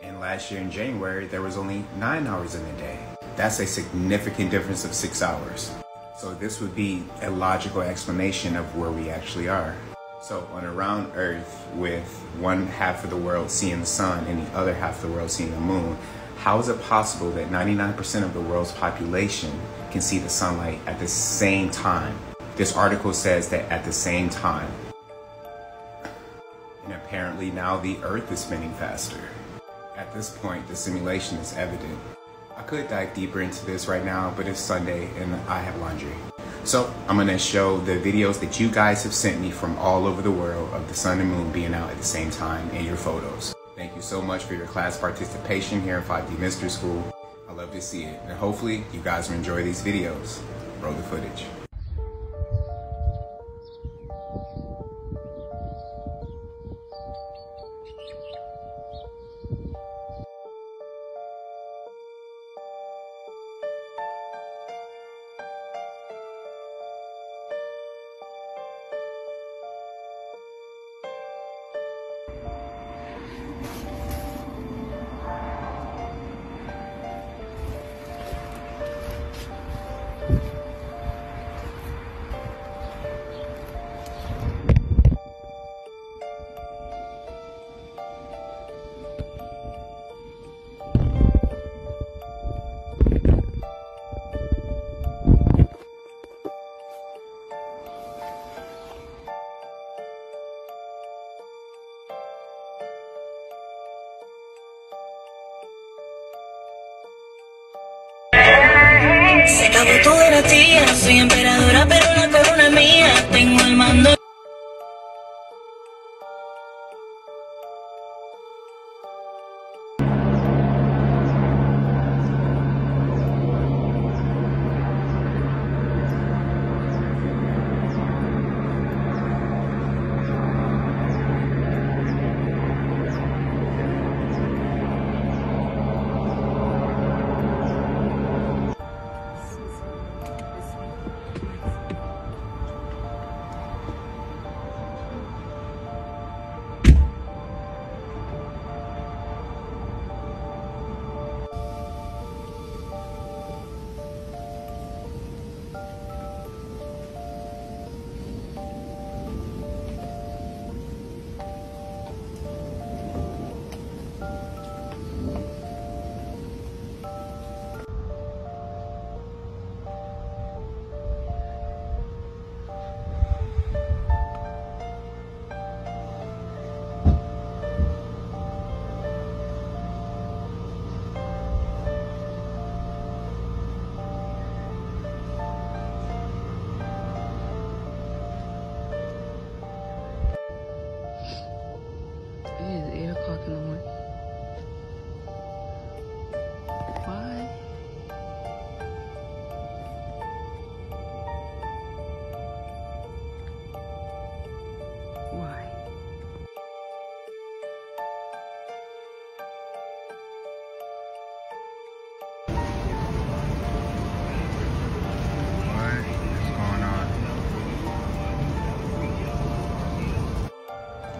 And last year in January, there was only 9 hours in a day. That's a significant difference of 6 hours. So this would be a logical explanation of where we actually are. So on a round Earth with one half of the world seeing the sun and the other half of the world seeing the moon, how is it possible that 99% of the world's population can see the sunlight at the same time? This article says that at the same time. And apparently now the Earth is spinning faster. At this point, the simulation is evident. I could dive deeper into this right now, but it's Sunday and I have laundry. So I'm gonna show the videos that you guys have sent me from all over the world of the sun and moon being out at the same time and your photos. Thank you so much for your class participation here in 5D Mystery School. I love to see it, and hopefully you guys will enjoy these videos. Roll the footage. Se acabó tu dinastía, soy emperadora pero la corona es mía, tengo el mando.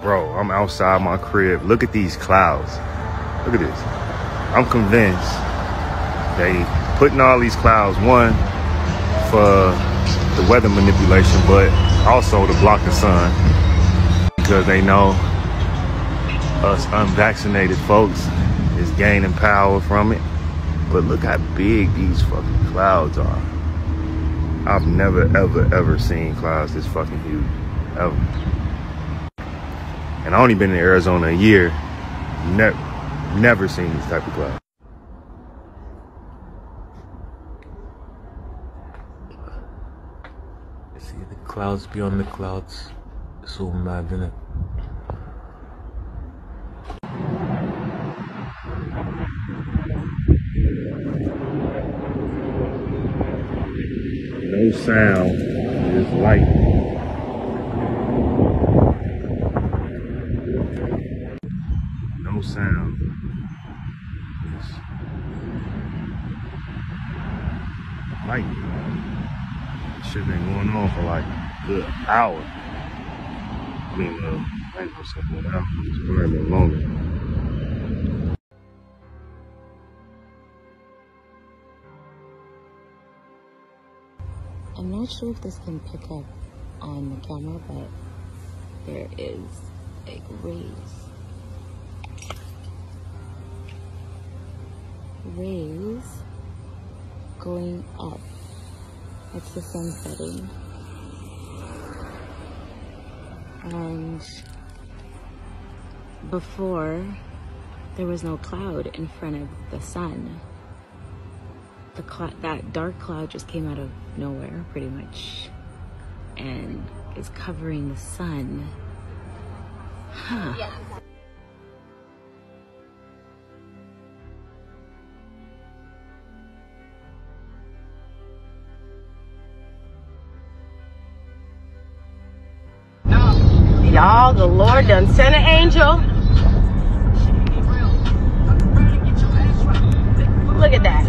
Bro, I'm outside my crib. Look at these clouds. Look at this. I'm convinced they putting all these clouds, one, for the weather manipulation, but also to block the sun. Because they know us unvaccinated folks is gaining power from it. But look how big these fucking clouds are. I've never, ever, ever seen clouds this fucking huge. Ever. And I only been in Arizona a year. Never seen these type of clouds. See the clouds beyond the clouds. It's all mad, isn't it? No sound, just light. No sound. Just light. Shit been going on for like a good hour. I mean, I ain't gonna say 1 hour, it's probably a little longer. I'm not sure if this can pick up on the camera, but there is like rays going up. That's the sun setting. And before, there was no cloud in front of the sun. That dark cloud just came out of nowhere, pretty much, and is covering the sun. Huh. Yeah. Y'all, the Lord done sent an angel. Look at that.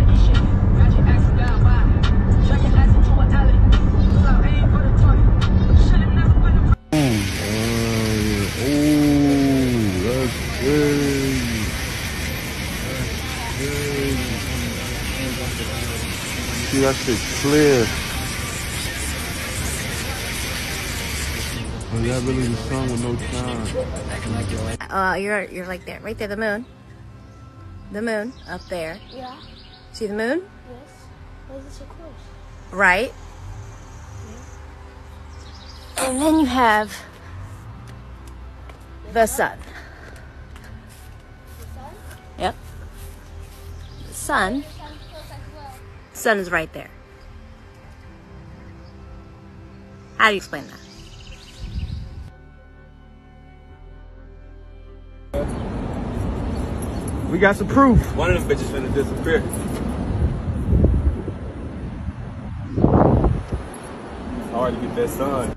See, that shit clear. Oh, yeah, really the sun with no shine. You're like there, right there, the moon. The moon, up there. Yeah. See the moon? Yes. Why is it so close? Right. Yeah. And then you have the sun. The sun? Yep. The sun. The sun is right there. How do you explain that? We got some proof. One of them bitches finna disappear. It's hard to get that sun.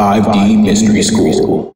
5D Mystery School.